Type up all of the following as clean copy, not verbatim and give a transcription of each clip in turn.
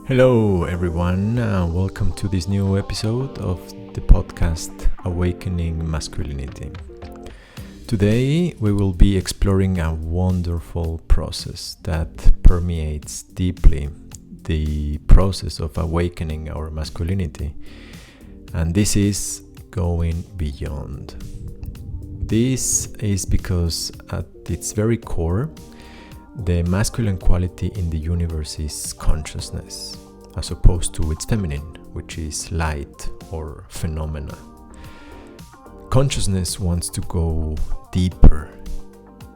Hello, everyone. Welcome to this new episode of the podcast Awakening Masculinity. Today, we will be exploring a wonderful process that permeates deeply the process of awakening our masculinity, and this is going beyond. This is because at its very core, the masculine quality in the universe is consciousness, as opposed to its feminine, which is light or phenomena. Consciousness wants to go deeper,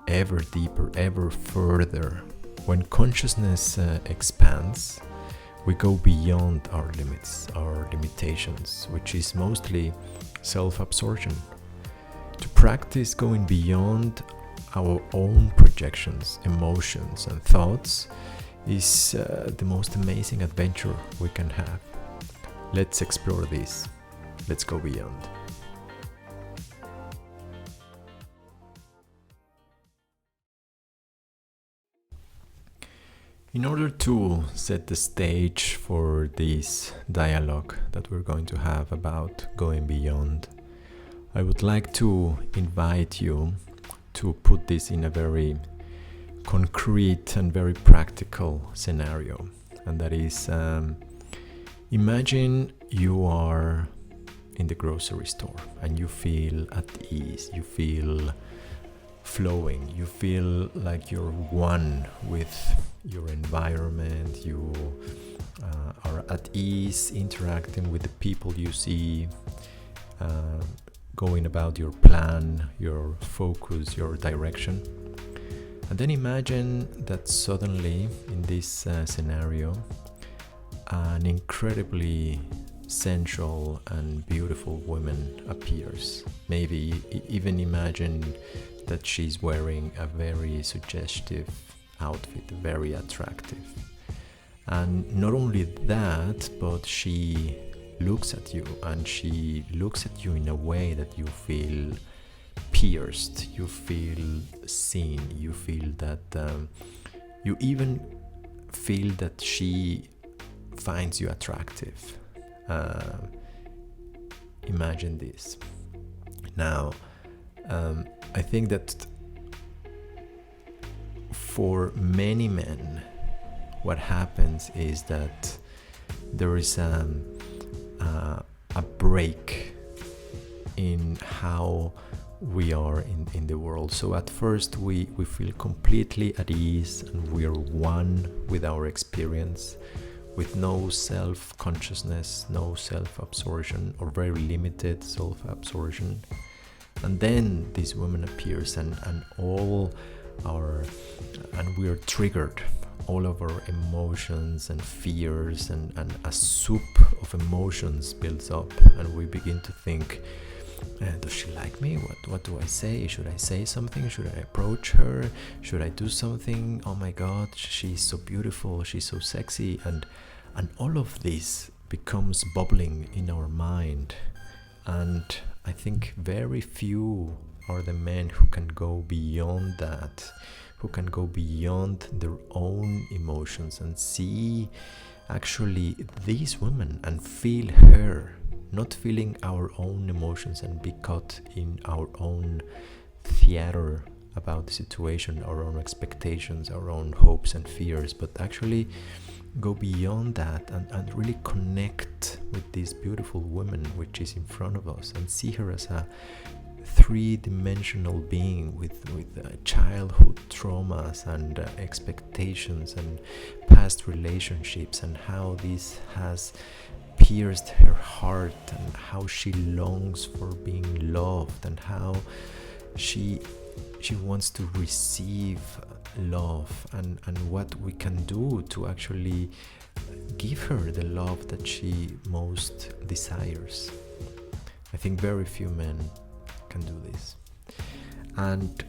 ever further. When consciousness expands, we go beyond our limits, our limitations, which is mostly self-absorption. To practice going beyond our own projections, emotions, and thoughts is the most amazing adventure we can have. Let's explore this. Let's go beyond. In order to set the stage for this dialogue that we're going to have about going beyond, I would like to invite you to put this in a very concrete and very practical scenario. And that is, imagine you are in the grocery store and you feel at ease, you feel flowing, you feel like you're one with your environment, you are at ease interacting with the people you see, going about your plan, your focus, your direction. And then imagine that suddenly in this scenario, an incredibly sensual and beautiful woman appears. Maybe even imagine that she's wearing a very suggestive outfit, very attractive. And not only that, but she looks at you, and she looks at you in a way that you feel pierced, you feel seen, you feel that you even feel that she finds you attractive. Imagine this. Now, I think that for many men, what happens is that there is a break in how we are in the world. So at first we feel completely at ease and we are one with our experience, with no self-consciousness, no self-absorption, or very limited self-absorption. And then this woman appears and we are triggered. All of our emotions and fears and a soup of emotions builds up, and we begin to think, does she like me? What do I say? Should I say something? Should I approach her? Should I do something? Oh my God, she's so beautiful, she's so sexy, and all of this becomes bubbling in our mind. And I think very few are the men who can go beyond that, who can go beyond their own emotions and see actually this woman and feel her, not feeling our own emotions and be caught in our own theater about the situation, our own expectations, our own hopes and fears, but actually go beyond that and really connect with this beautiful woman which is in front of us and see her as a three-dimensional being with childhood traumas and expectations and past relationships, and how this has pierced her heart, and how she longs for being loved, and how she wants to receive love, and what we can do to actually give her the love that she most desires. I think very few men can do this. And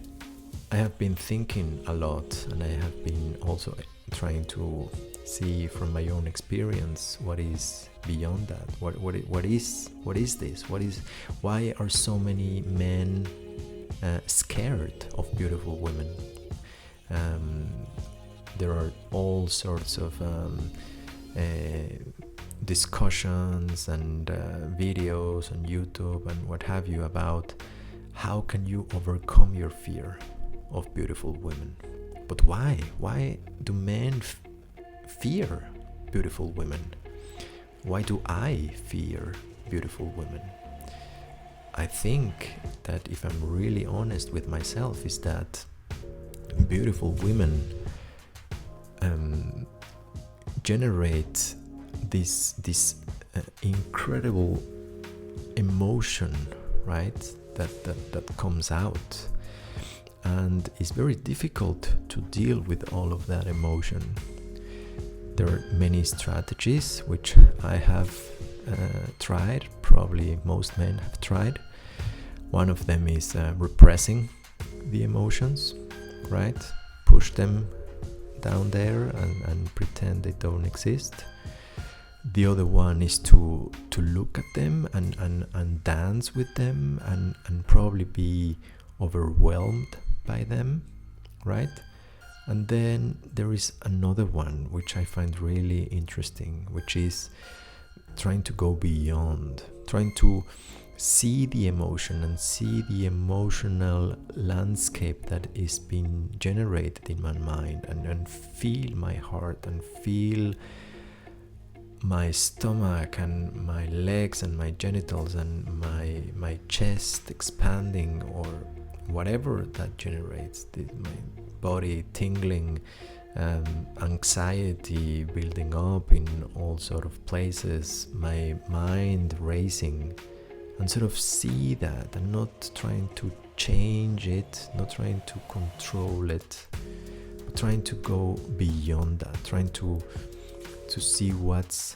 I have been thinking a lot, and I have been also trying to see from my own experience what is beyond that. What is this? Why are so many men scared of beautiful women? There are all sorts of discussions and videos on YouTube and what have you about how can you overcome your fear of beautiful women. But why? Why do men fear beautiful women? Why do I fear beautiful women? I think that if I'm really honest with myself, is that beautiful women generate this incredible emotion, right? That comes out, and it's very difficult to deal with all of that emotion. There are many strategies which I have tried, probably most men have tried. One of them is repressing the emotions, right? Push them down there and pretend they don't exist. The other one is to look at them and dance with them and probably be overwhelmed by them, right? And then there is another one which I find really interesting, which is trying to go beyond, trying to see the emotion and see the emotional landscape that is being generated in my mind, and feel my heart and feel my stomach and my legs and my genitals and my chest expanding, or whatever that generates, my body tingling, anxiety building up in all sort of places, my mind racing, and sort of see that and not trying to change it, not trying to control it, but trying to go beyond that, trying to see what's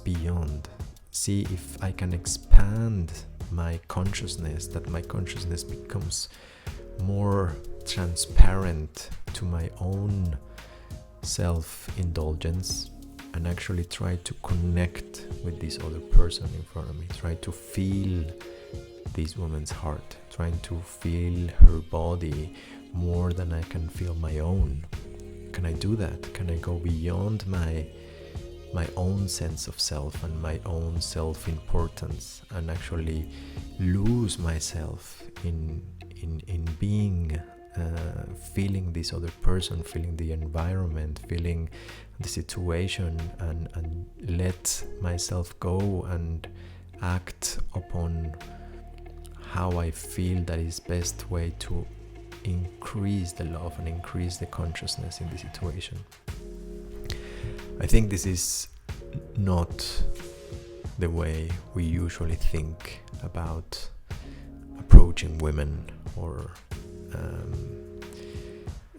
beyond, see if I can expand my consciousness, that my consciousness becomes more transparent to my own self-indulgence, and actually try to connect with this other person in front of me, try to feel this woman's heart, trying to feel her body more than I can feel my own. Can I do that? Can I go beyond my own sense of self and my own self-importance, and actually lose myself in being feeling this other person, feeling the environment, feeling the situation, and let myself go and act upon how I feel that is best way to increase the love and increase the consciousness in the situation. I think this is not the way we usually think about approaching women, or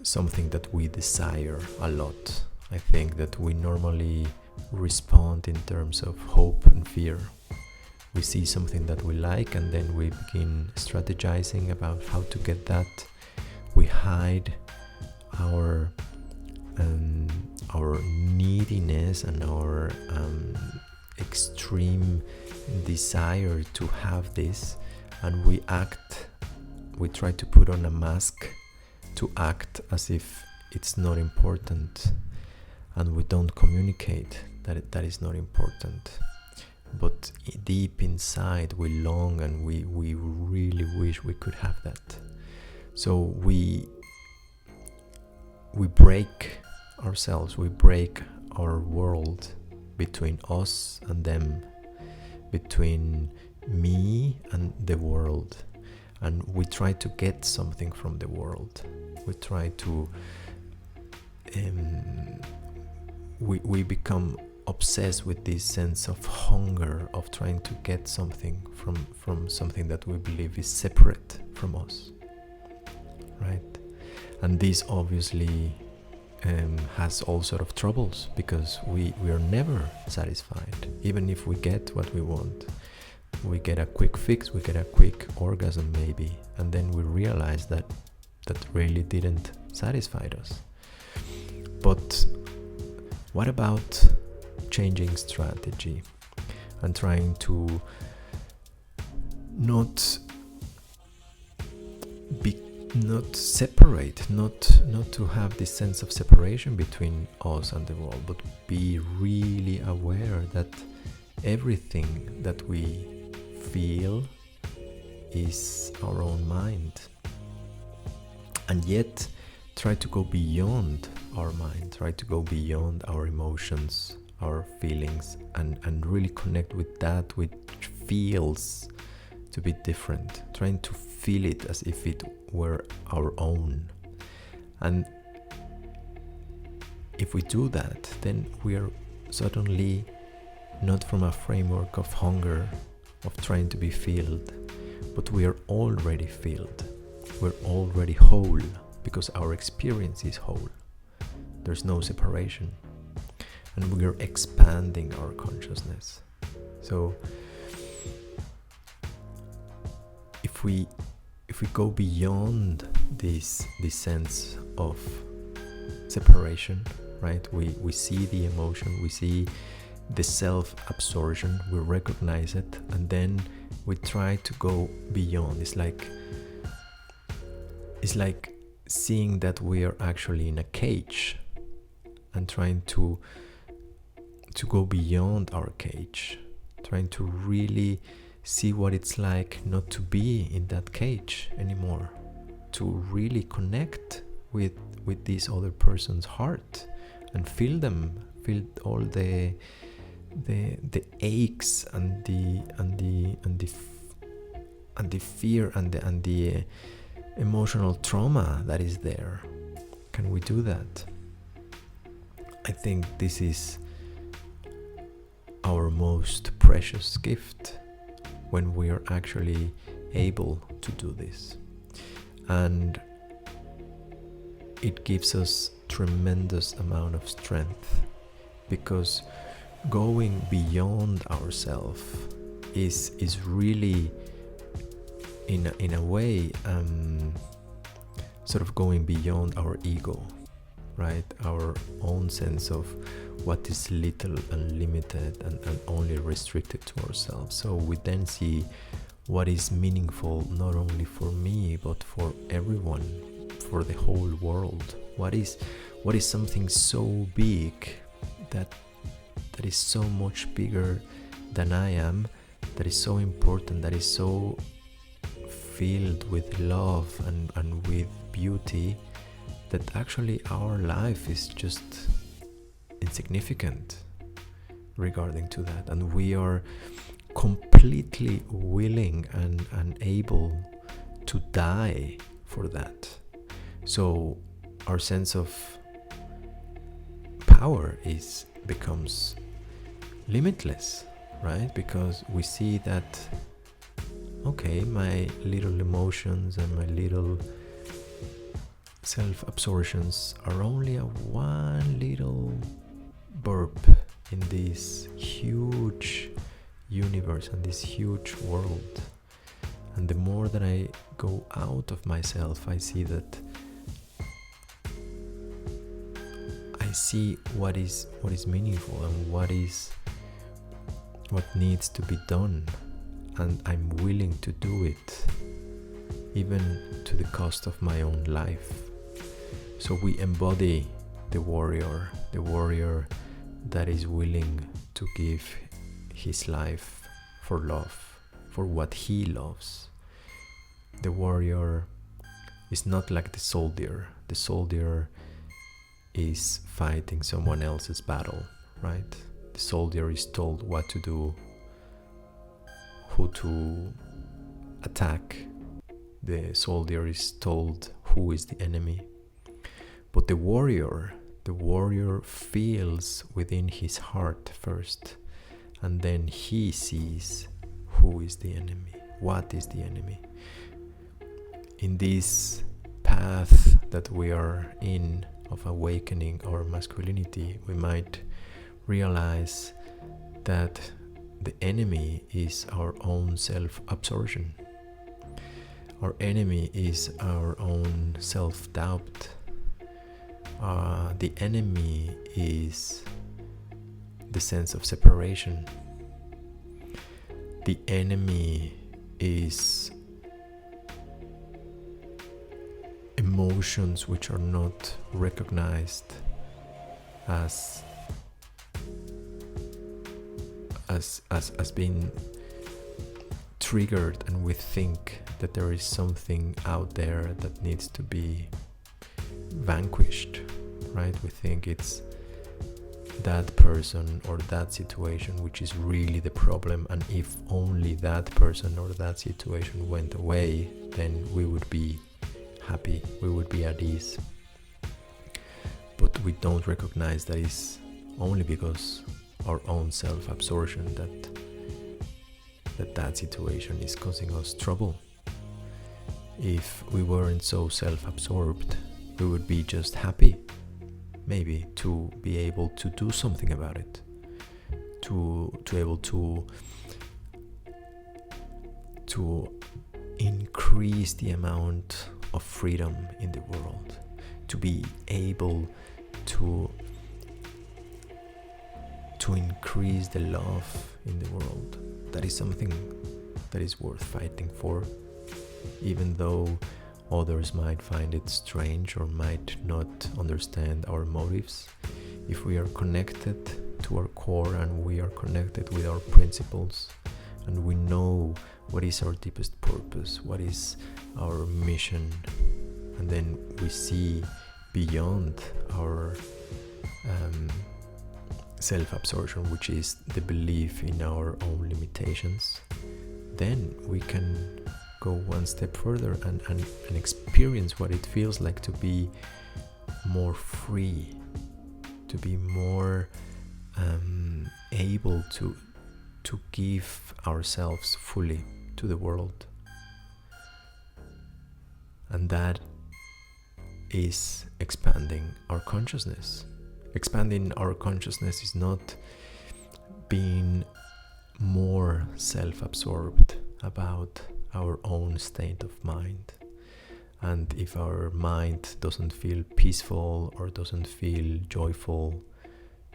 something that we desire a lot. I think that we normally respond in terms of hope and fear. We see something that we like, and then we begin strategizing about how to get that. We hide our neediness and our extreme desire to have this, and we try to put on a mask to act as if it's not important, and we don't communicate that is not important. But deep inside we long, and we really wish we could have that. So we break ourselves, we break our world between us and them, between me and the world, and we try to get something from the world. We try to we become obsessed with this sense of hunger, of trying to get something from something that we believe is separate from us, right? And this obviously has all sort of troubles, because we are never satisfied. Even if we get what we want, we get a quick fix, we get a quick orgasm maybe, and then we realize that really didn't satisfy us. But what about changing strategy and trying to not not separate, not to have this sense of separation between us and the world, but be really aware that everything that we feel is our own mind, and yet try to go beyond our mind, try to go beyond our emotions, our feelings, and really connect with that which feels to be different, trying to feel it as if it were our own. And if we do that, then we are certainly not from a framework of hunger, of trying to be filled, but we are already filled. We're already whole because our experience is whole. There's no separation. And we are expanding our consciousness. So if we go beyond this sense of separation, right? We see the emotion, we see the self-absorption, we recognize it, and then we try to go beyond. It's like seeing that we are actually in a cage and trying to go beyond our cage, trying to really see what it's like not to be in that cage anymore, to really connect with this other person's heart and feel them, feel all the aches and the fear and the emotional trauma that is there. Can we do that? I think this is our most precious gift, when we are actually able to do this. And it gives us tremendous amount of strength, because going beyond ourselves is really in a way sort of going beyond our ego, right? Our own sense of what is little and limited and only restricted to ourselves. So we then see what is meaningful not only for me but for everyone, for the whole world. What is something so big that is so much bigger than I am, that is so important, that is so filled with love and with beauty, that actually our life is just insignificant regarding to that, and we are completely willing and able to die for that. So our sense of power becomes limitless, right? Because we see that, okay, my little emotions and my little self-absorptions are only a one little burp in this huge universe and this huge world. And the more that I go out of myself, I see what is meaningful and what needs to be done, and I'm willing to do it, even to the cost of my own life. So we embody the warrior that is willing to give his life for love, for what he loves. The warrior is not like the soldier. The soldier is fighting someone else's battle, right? The soldier is told what to do, who to attack. The soldier is told who is the enemy. But the warrior feels within his heart first, and then he sees who is the enemy, what is the enemy. In this path that we are in of awakening our masculinity, we might realize that the enemy is our own self-absorption. Our enemy is our own self-doubt. The enemy is the sense of separation. The enemy is emotions which are not recognized as being triggered, and we think that there is something out there that needs to be vanquished, right? We think it's that person or that situation which is really the problem, and if only that person or that situation went away, then we would be happy, we would be at ease. But we don't recognize that is only because our own self-absorption that situation is causing us trouble. If we weren't so self-absorbed, we would be just happy, maybe, to be able to do something about it, to able to increase the amount of freedom in the world, to be able to increase the love in the world. That is something that is worth fighting for, even though others might find it strange or might not understand our motives. If we are connected to our core and we are connected with our principles, and we know what is our deepest purpose, what is our mission, and then we see beyond our self-absorption, which is the belief in our own limitations, then we can go one step further and experience what it feels like to be more free, to be more able to give ourselves fully to the world. And that is expanding our consciousness. Expanding our consciousness is not being more self-absorbed about our own state of mind. And if our mind doesn't feel peaceful or doesn't feel joyful,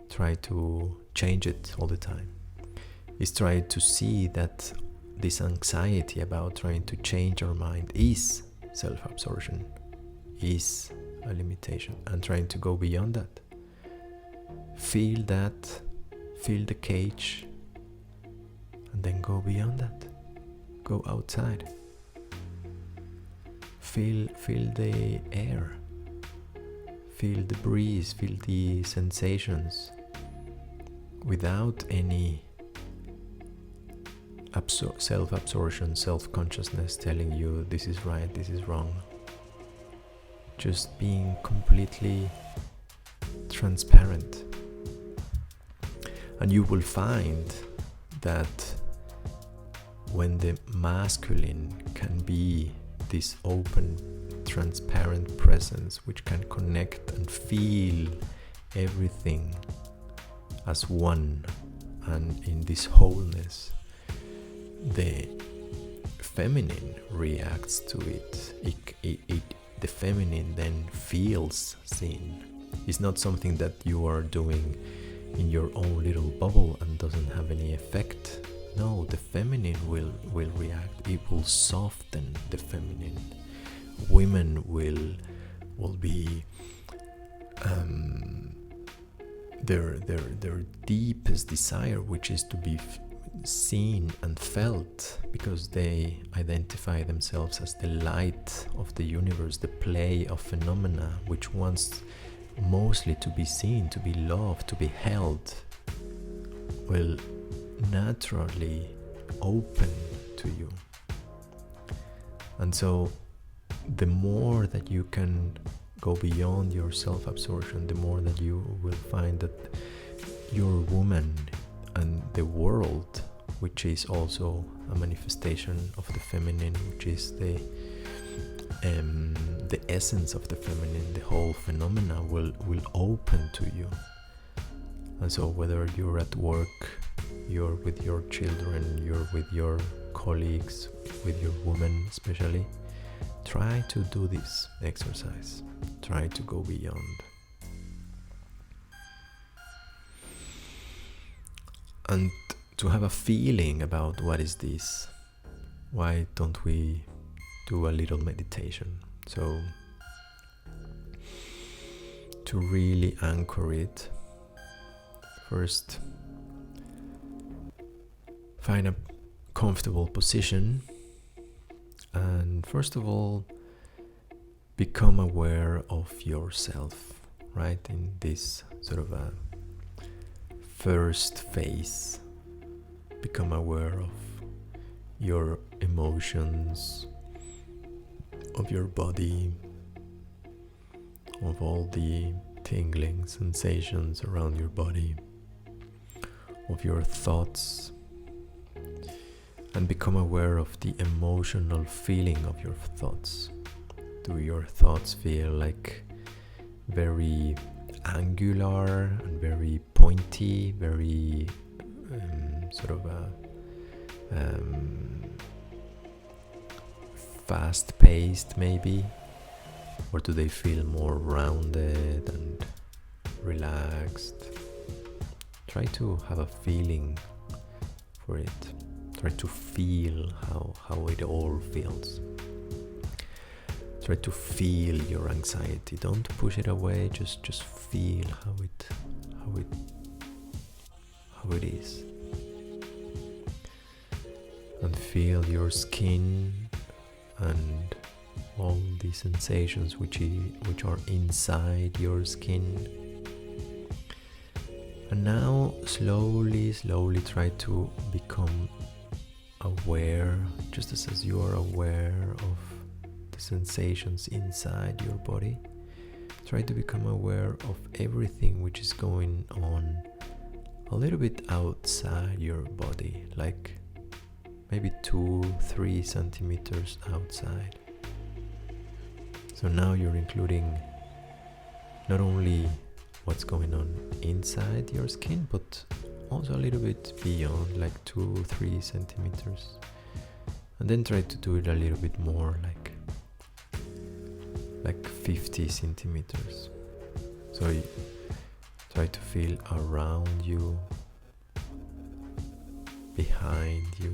try to change it all the time. It's try to see that this anxiety about trying to change our mind is self-absorption, is a limitation, and trying to go beyond that. Feel that, feel the cage, and then go beyond that. Go outside. Feel the air. Feel the breeze, feel the sensations without any self-absorption, self-consciousness telling you this is right, this is wrong. Just being completely transparent. And you will find that when the masculine can be this open, transparent presence which can connect and feel everything as one and in this wholeness, the feminine reacts to it. The feminine then feels seen. It's not something that you are doing in your own little bubble and doesn't have any effect. No, the feminine will react. It will soften the feminine. Women will be their deepest desire, which is to be seen and felt, because they identify themselves as the light of the universe, the play of phenomena, which wants mostly to be seen, to be loved, to be held, will naturally open to you. And so the more that you can go beyond your self-absorption, the more that you will find that your woman and the world, which is also a manifestation of the feminine, which is the essence of the feminine, the whole phenomena will open to you. And so whether you're at work, you're with your children, you're with your colleagues, with your woman especially, try to do this exercise. Try to go beyond. And to have a feeling about what is this, why don't we do a little meditation? So to really anchor it, first find a comfortable position, and first of all become aware of yourself, right? In this sort of a first phase, become aware of your emotions, of your body, of all the tingling sensations around your body, of your thoughts, and become aware of the emotional feeling of your thoughts. Do your thoughts feel like very angular and very pointy, very sort of fast-paced maybe? Or do they feel more rounded and relaxed? Try to have a feeling for it. Try to feel how it all feels. Try to feel your anxiety. Don't push it away. Just feel how it is. And feel your skin and all the sensations which are inside your skin. And now slowly try to become aware, just as you are aware of the sensations inside your body. Try to become aware of everything which is going on a little bit outside your body, like maybe 2-3 centimeters outside. So now you're including not only what's going on inside your skin, but also a little bit beyond, like 2-3 centimeters. And then try to do it a little bit more, like 50 centimeters. So you try to feel around you, behind you,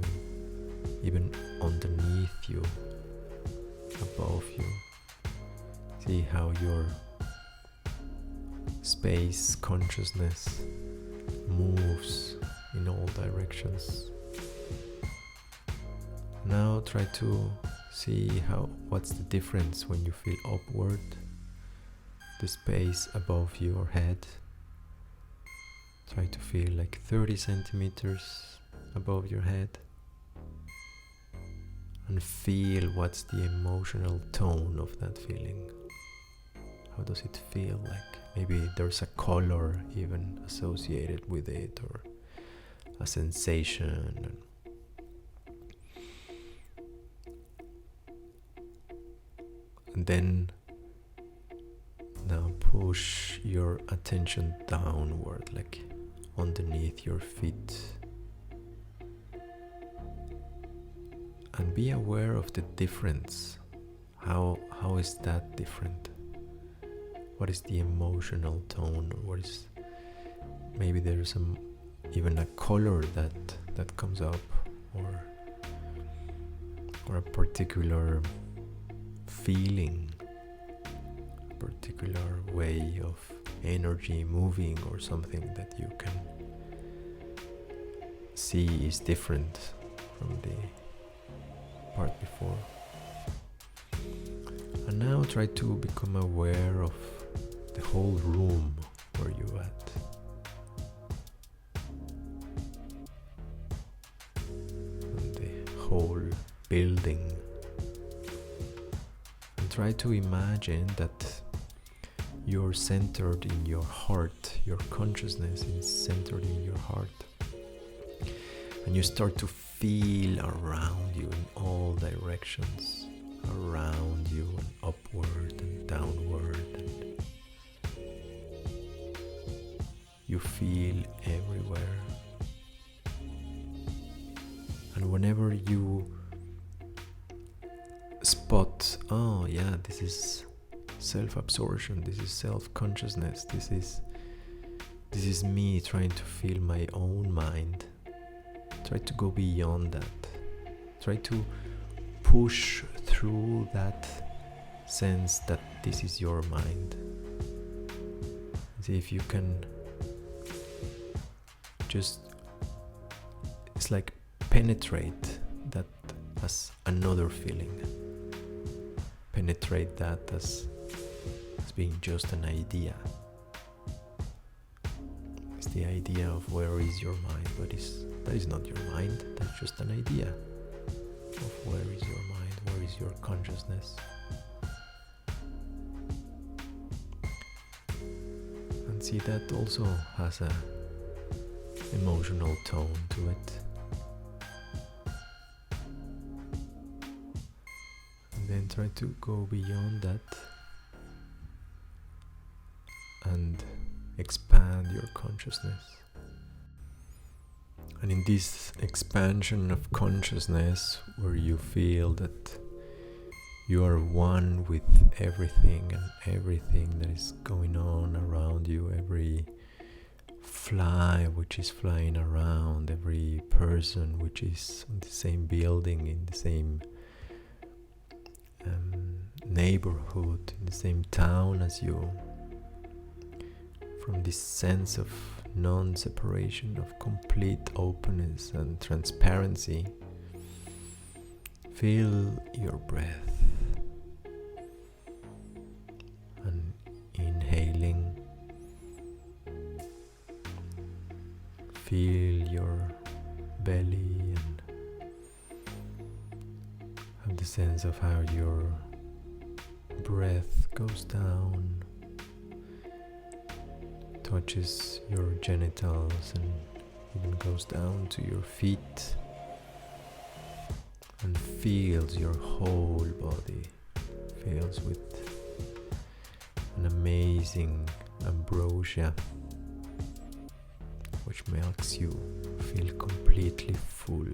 even underneath you, above you. See how your space consciousness moves in all directions. Now try to see what's the difference when you feel upward, the space above your head. Try to feel like 30 centimeters above your head, and feel what's the emotional tone of that feeling. How does it feel like? Maybe there's a color even associated with it, or a sensation. And then now push your attention downward, like underneath your feet. And be aware of the difference. How is that different? What is the emotional tone? Or what is, maybe there's even a color that comes up, or a particular feeling, a particular way of energy moving, or something that you can see is different from the part before. And now try to become aware of the whole room where you're at. And the whole building. And try to imagine that you're centered in your heart. Your consciousness is centered in your heart. And you start to feel around you in all directions, around you and upward and downward, and you feel everywhere. And whenever you spot, oh yeah, this is self-absorption, this is self-consciousness, this is me trying to feel my own mind, try to go beyond that. Try to push through that sense that this is your mind. See if you can just, it's like penetrate that as another feeling. Penetrate that as being just an idea. It's the idea of where is your mind, but that is not your mind, that's just an idea of where is your mind, where is your consciousness. And see, that also has a emotional tone to it. And then try to go beyond that and expand your consciousness. And in this expansion of consciousness, where you feel that you are one with everything and everything that is going on around you, every fly which is flying around, every person which is in the same building, in the same neighborhood, in the same town as you, from this sense of non-separation, of complete openness and transparency, feel your breath. And inhaling, feel your belly and have the sense of how your breath goes down, touches your genitals and even goes down to your feet and feels your whole body, fills with an amazing ambrosia which makes you feel completely full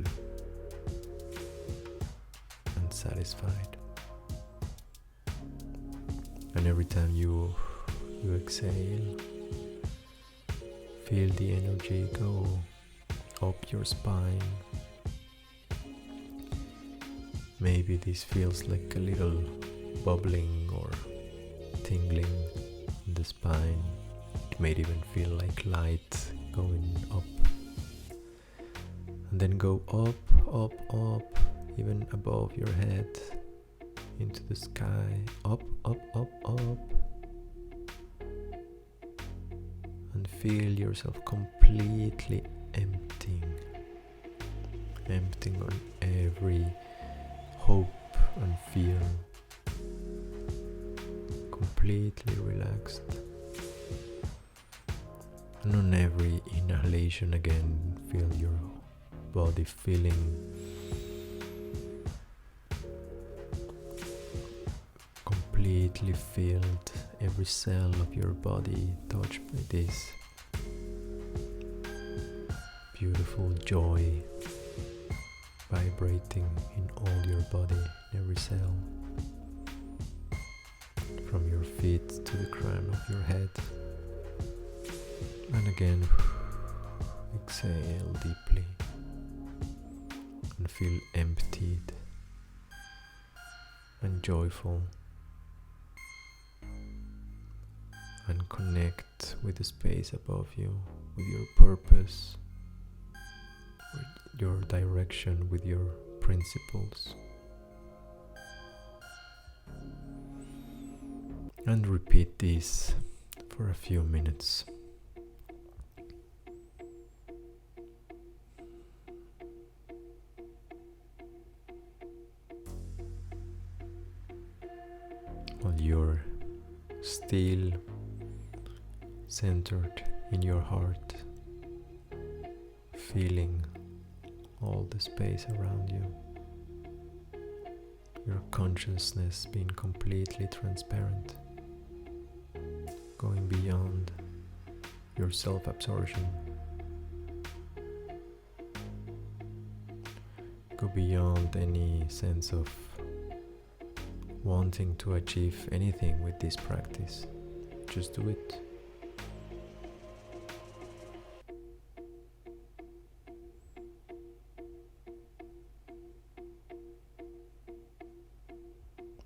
and satisfied. And every time you exhale, feel the energy go up your spine. Maybe this feels like a little bubbling or tingling in the spine. It may even feel like light going up. And then go up, up, up, even above your head, into the sky, up, up, up, up. And feel yourself completely emptying on every hope and fear, completely relaxed. And on every inhalation again, feel your body filling completely filled, every cell of your body touched by this beautiful joy vibrating in all your body, in every cell, from your feet to the crown of your head. And again, exhale deeply and feel emptied and joyful, and connect with the space above you, with your purpose, with your direction, with your principles. And repeat this for a few minutes. While you're still centered in your heart, feeling all the space around you, your consciousness being completely transparent, going beyond your self-absorption, go beyond any sense of wanting to achieve anything with this practice. Just do it.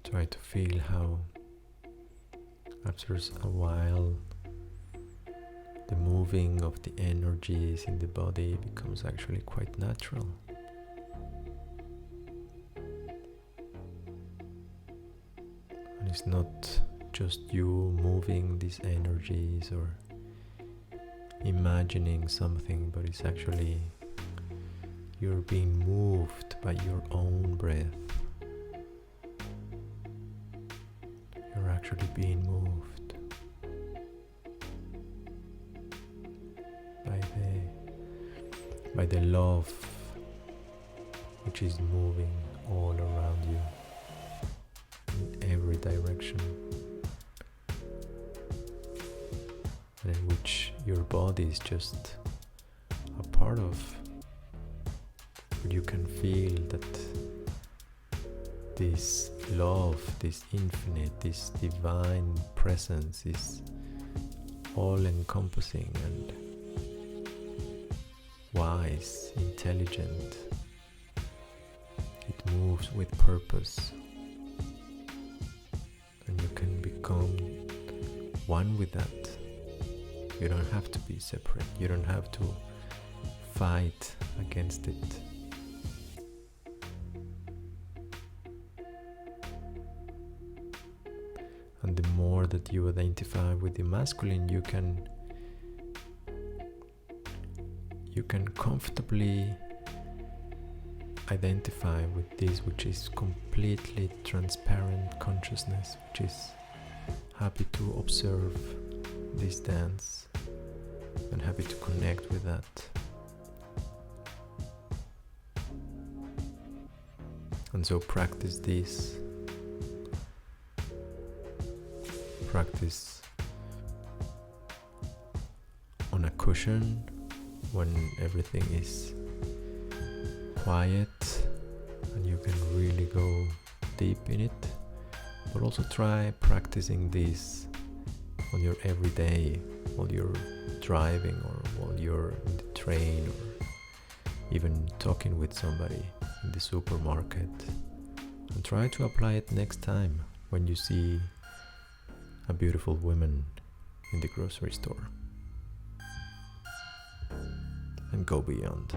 Try to feel how after a while the moving of the energies in the body becomes actually quite natural. And it's not just you moving these energies or imagining something, but it's actually you're being moved by your own breath. You're actually being moved by the love which is moving all around you in every direction, and in which your body is just a part of. But you can feel that this love, this infinite, this divine presence is all-encompassing and wise, intelligent. It moves with purpose, and you can become one with that. You don't have to be separate. You don't have to fight against it. And the more that you identify with the masculine, you can comfortably identify with this, which is completely transparent consciousness, which is happy to observe this dance and happy to connect with that. And so practice this. Practice on a cushion when everything is quiet and you can really go deep in it, but also try practicing this on your everyday, while you're driving or while you're in the train or even talking with somebody in the supermarket, and try to apply it next time when you see a beautiful woman in the grocery store, and go beyond.